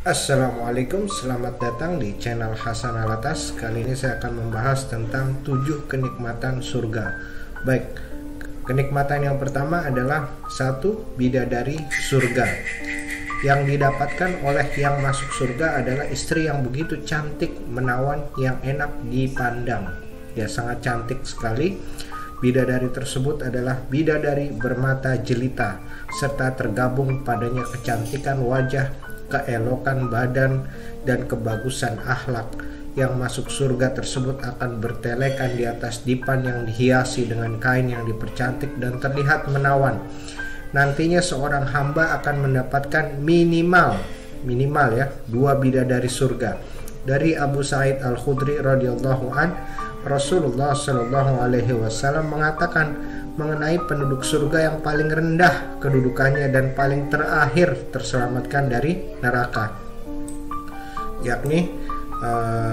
Assalamualaikum, selamat datang di channel Hasan Alatas. Kali ini saya akan membahas tentang 7 kenikmatan surga. Baik, kenikmatan yang pertama adalah 1. Bidadari surga. Yang didapatkan oleh yang masuk surga adalah istri yang begitu cantik, menawan, yang enak dipandang. Ya, sangat cantik sekali. Bidadari tersebut adalah bidadari bermata jelita, serta tergabung padanya kecantikan wajah, keelokan badan, dan kebagusan akhlak. Yang masuk surga tersebut akan bertelekan di atas dipan yang dihiasi dengan kain yang dipercantik dan terlihat menawan. Nantinya seorang hamba akan mendapatkan minimal 2 bidadari surga. Dari Abu Sa'id Al-Khudri radhiyallahu an, Rasulullah Shallallahu alaihi wasallam mengatakan mengenai penduduk surga yang paling rendah kedudukannya dan paling terakhir terselamatkan dari neraka, yakni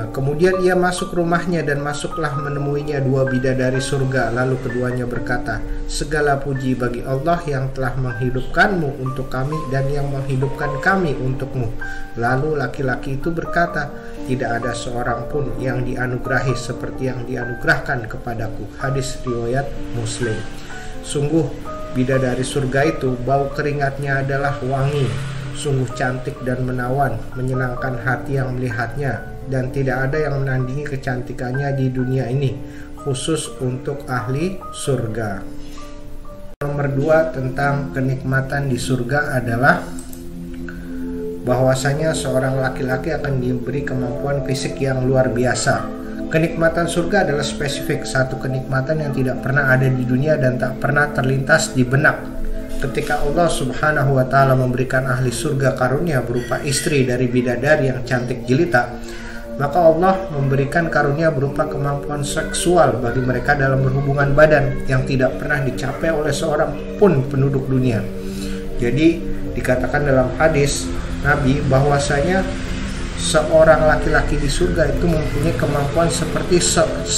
kemudian ia masuk rumahnya dan masuklah menemuinya 2 bidadari surga. Lalu keduanya berkata, segala puji bagi Allah yang telah menghidupkanmu untuk kami dan yang menghidupkan kami untukmu. Lalu laki-laki itu berkata, tidak ada seorang pun yang dianugerahi seperti yang dianugerahkan kepadaku. Hadis riwayat Muslim. Sungguh bidadari surga itu bau keringatnya adalah wangi, sungguh cantik dan menawan, menyenangkan hati yang melihatnya, dan tidak ada yang menandingi kecantikannya di dunia ini, khusus untuk ahli surga. Nomor 2 tentang kenikmatan di surga adalah bahwasanya seorang laki-laki akan diberi kemampuan fisik yang luar biasa. Kenikmatan surga adalah spesifik, satu kenikmatan yang tidak pernah ada di dunia dan tak pernah terlintas di benak. Ketika Allah Subhanahu wa ta'ala memberikan ahli surga karunia berupa istri dari bidadari yang cantik jelita, maka Allah memberikan karunia berupa kemampuan seksual bagi mereka dalam berhubungan badan yang tidak pernah dicapai oleh seorang pun penduduk dunia. Jadi dikatakan dalam hadis Nabi bahwasanya seorang laki-laki di surga itu mempunyai kemampuan seperti 100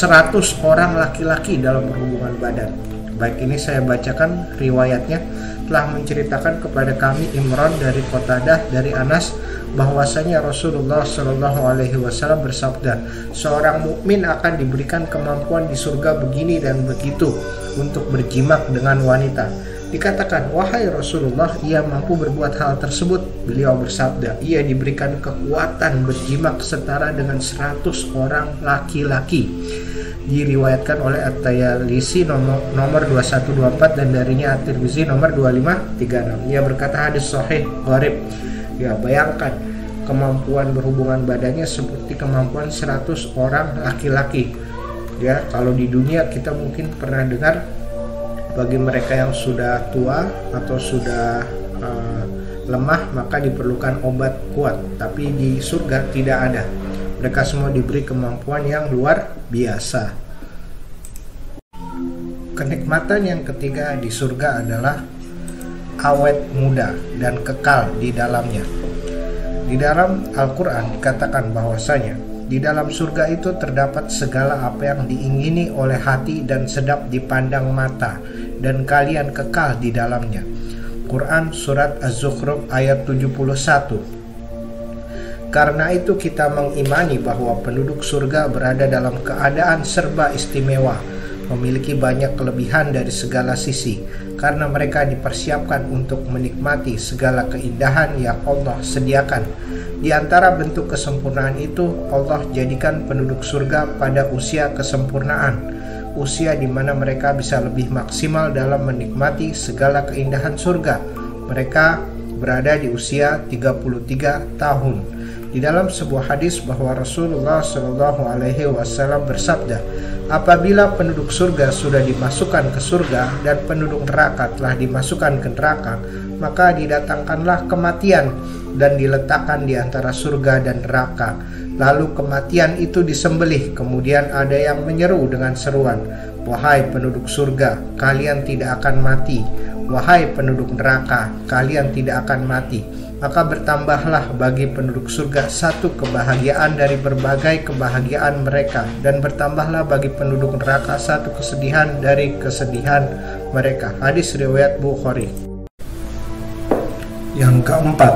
orang laki-laki dalam berhubungan badan. Baik, ini saya bacakan riwayatnya. Telah menceritakan kepada kami Imran dari Qatadah dari Anas bahwasanya Rasulullah Shallallahu alaihi wasallam bersabda, seorang mukmin akan diberikan kemampuan di surga begini dan begitu untuk berjimak dengan wanita. Dikatakan, wahai Rasulullah, ia mampu berbuat hal tersebut? Beliau bersabda, ia diberikan kekuatan berjimak setara dengan 100 orang laki-laki. Diriwayatkan oleh At-Tayalisi nomor 2124 dan darinya At-Tirmizi nomor 2536. Ia berkata hadis sahih gharib. Ya, bayangkan kemampuan berhubungan badannya seperti kemampuan 100 orang laki-laki. Ya, kalau di dunia kita mungkin pernah dengar bagi mereka yang sudah tua atau sudah lemah maka diperlukan obat kuat, tapi di surga tidak ada. Mereka semua diberi kemampuan yang luar biasa. Kenikmatan yang ketiga di surga adalah awet muda dan kekal di dalamnya. Di dalam Al-Quran dikatakan bahwasanya di dalam surga itu terdapat segala apa yang diingini oleh hati dan sedap dipandang mata, dan kalian kekal di dalamnya. Quran Surat Az-Zukhruf ayat 71. Karena itu kita mengimani bahwa penduduk surga berada dalam keadaan serba istimewa, memiliki banyak kelebihan dari segala sisi, karena mereka dipersiapkan untuk menikmati segala keindahan yang Allah sediakan. Di antara bentuk kesempurnaan itu, Allah jadikan penduduk surga pada usia kesempurnaan, usia di mana mereka bisa lebih maksimal dalam menikmati segala keindahan surga. Mereka berada di usia 33 tahun. Di dalam sebuah hadis bahwa Rasulullah Shallallahu alaihi wasallam bersabda, apabila penduduk surga sudah dimasukkan ke surga dan penduduk neraka telah dimasukkan ke neraka, maka didatangkanlah kematian dan diletakkan di antara surga dan neraka. Lalu kematian itu disembelih. Kemudian ada yang menyeru dengan seruan, wahai penduduk surga, kalian tidak akan mati. Wahai penduduk neraka, kalian tidak akan mati. Maka bertambahlah bagi penduduk surga satu kebahagiaan dari berbagai kebahagiaan mereka, dan bertambahlah bagi penduduk neraka satu kesedihan dari kesedihan mereka. Hadis riwayat Bukhari. Yang keempat,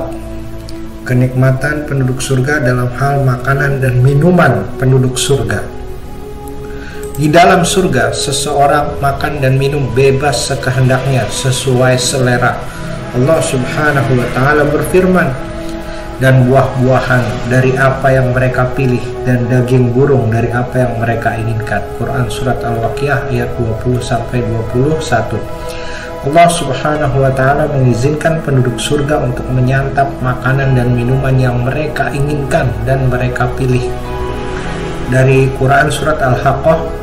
kenikmatan penduduk surga dalam hal makanan dan minuman penduduk surga. Di dalam surga, seseorang makan dan minum bebas sekehendaknya sesuai selera. Allah Subhanahu wa Ta'ala berfirman, dan buah-buahan dari apa yang mereka pilih, dan daging burung dari apa yang mereka inginkan. Quran Surat Al-Waqiah ayat 20-21. Allah Subhanahu wa Ta'ala mengizinkan penduduk surga untuk menyantap makanan dan minuman yang mereka inginkan dan mereka pilih. Dari Quran Surat Al-Haqqah,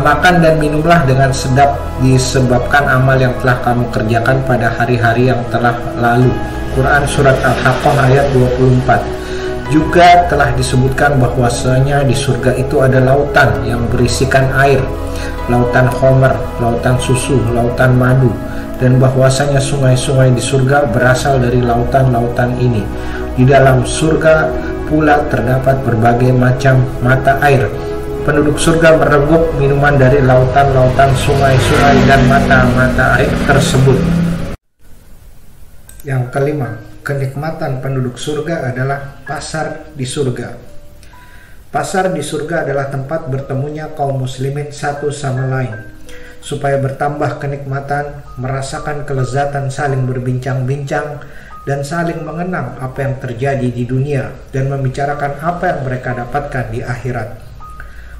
makan dan minumlah dengan sedap disebabkan amal yang telah kamu kerjakan pada hari-hari yang telah lalu. Quran Surat Al-Haqqah ayat 24. Juga telah disebutkan bahwasanya di surga itu ada lautan yang berisikan air, lautan khamar, lautan susu, lautan madu, dan bahwasanya sungai-sungai di surga berasal dari lautan-lautan ini. Di dalam surga pula terdapat berbagai macam mata air. Penduduk surga mereguk minuman dari lautan-lautan, sungai-sungai, dan mata-mata air tersebut. Yang kelima, kenikmatan penduduk surga adalah pasar di surga. Pasar di surga adalah tempat bertemunya kaum muslimin satu sama lain, supaya bertambah kenikmatan, merasakan kelezatan saling berbincang-bincang, dan saling mengenang apa yang terjadi di dunia, dan membicarakan apa yang mereka dapatkan di akhirat.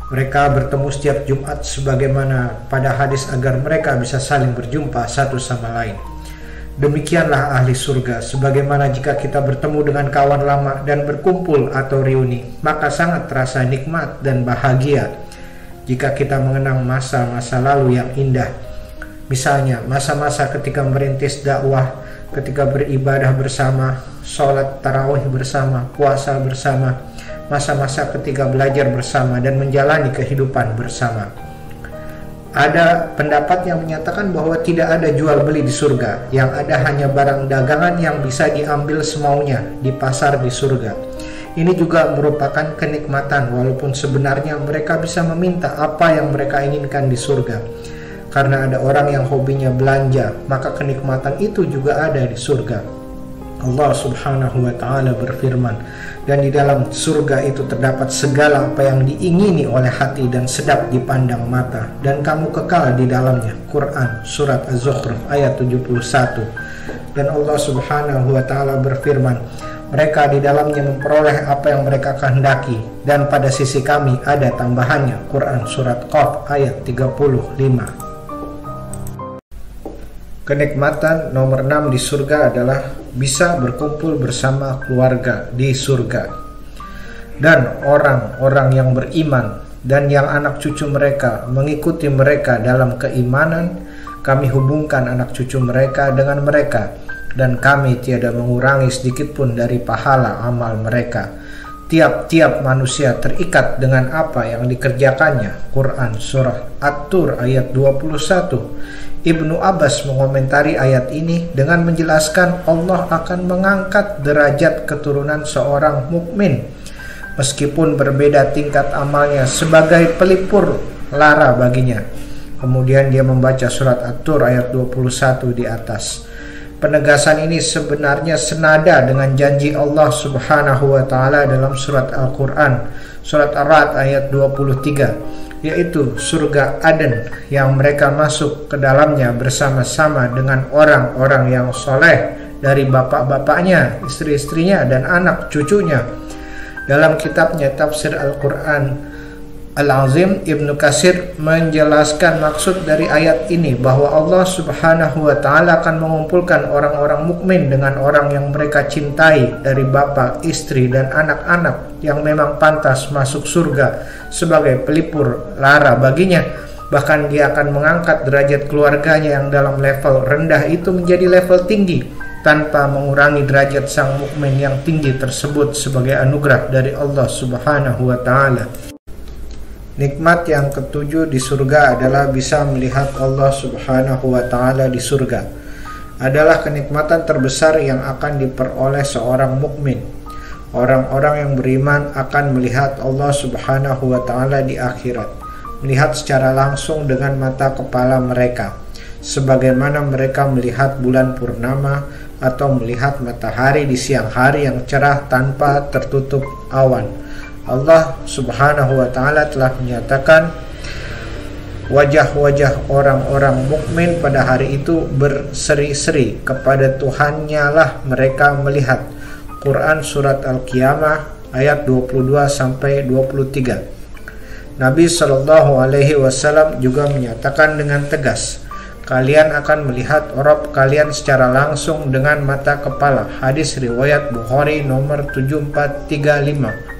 Mereka bertemu setiap Jumat sebagaimana pada hadis agar mereka bisa saling berjumpa satu sama lain. Demikianlah ahli surga, sebagaimana jika kita bertemu dengan kawan lama dan berkumpul atau reuni, maka sangat terasa nikmat dan bahagia jika kita mengenang masa-masa lalu yang indah. Misalnya masa-masa ketika merintis dakwah, ketika beribadah bersama, sholat tarawih bersama, puasa bersama, masa-masa ketika belajar bersama dan menjalani kehidupan bersama. Ada pendapat yang menyatakan bahwa tidak ada jual beli di surga, yang ada hanya barang dagangan yang bisa diambil semaunya di pasar di surga. Ini juga merupakan kenikmatan, walaupun sebenarnya mereka bisa meminta apa yang mereka inginkan di surga. Karena ada orang yang hobinya belanja, maka kenikmatan itu juga ada di surga. Allah Subhanahu wa Ta'ala berfirman, dan di dalam surga itu terdapat segala apa yang diingini oleh hati dan sedap dipandang mata, dan kamu kekal di dalamnya. Quran Surat Az-Zukhruf ayat 71. Dan Allah Subhanahu wa Ta'ala berfirman, mereka di dalamnya memperoleh apa yang mereka kehendaki, dan pada sisi kami ada tambahannya. Quran Surat Qaf ayat 35. Kenikmatan nomor 6 di surga adalah bisa berkumpul bersama keluarga di surga. Dan orang-orang yang beriman dan yang anak cucu mereka mengikuti mereka dalam keimanan, kami hubungkan anak cucu mereka dengan mereka, dan kami tiada mengurangi sedikit pun dari pahala amal mereka. Tiap-tiap manusia terikat dengan apa yang dikerjakannya. Quran Surah At-Tur ayat 21. Ibnu Abbas mengomentari ayat ini dengan menjelaskan Allah akan mengangkat derajat keturunan seorang mukmin meskipun berbeda tingkat amalnya sebagai pelipur lara baginya. Kemudian dia membaca surat At-Tur ayat 21 di atas. Penegasan ini sebenarnya senada dengan janji Allah Subhanahu wa Ta'ala dalam surat Al-Quran, surat Ar-Ra'd ayat 23, yaitu surga Aden yang mereka masuk ke dalamnya bersama-sama dengan orang-orang yang soleh dari bapak-bapaknya, istri-istrinya, dan anak cucunya. Dalam kitabnya Tafsir Al-Quran Al-Azim, Ibnu Katsir menjelaskan maksud dari ayat ini bahwa Allah Subhanahu wa Ta'ala akan mengumpulkan orang-orang mukmin dengan orang yang mereka cintai dari bapak, istri, dan anak-anak yang memang pantas masuk surga sebagai pelipur lara baginya. Bahkan dia akan mengangkat derajat keluarganya yang dalam level rendah itu menjadi level tinggi, tanpa mengurangi derajat sang mukmin yang tinggi tersebut sebagai anugerah dari Allah Subhanahu wa Ta'ala. Nikmat yang ketujuh di surga adalah bisa melihat Allah Subhanahu wa Ta'ala di surga. Adalah kenikmatan terbesar yang akan diperoleh seorang mukmin. Orang-orang yang beriman akan melihat Allah Subhanahu wa Ta'ala di akhirat, melihat secara langsung dengan mata kepala mereka, sebagaimana mereka melihat bulan purnama, atau melihat matahari di siang hari yang cerah tanpa tertutup awan. Allah Subhanahu wa taala telah menyatakan wajah-wajah orang-orang mukmin pada hari itu berseri-seri, kepada Tuhannya lah mereka melihat. Quran surat Al-Qiyamah ayat 22 sampai 23. Nabi Shallallahu alaihi wasallam juga menyatakan dengan tegas, kalian akan melihat Rabb kalian secara langsung dengan mata kepala. Hadis riwayat Bukhari nomor 7435.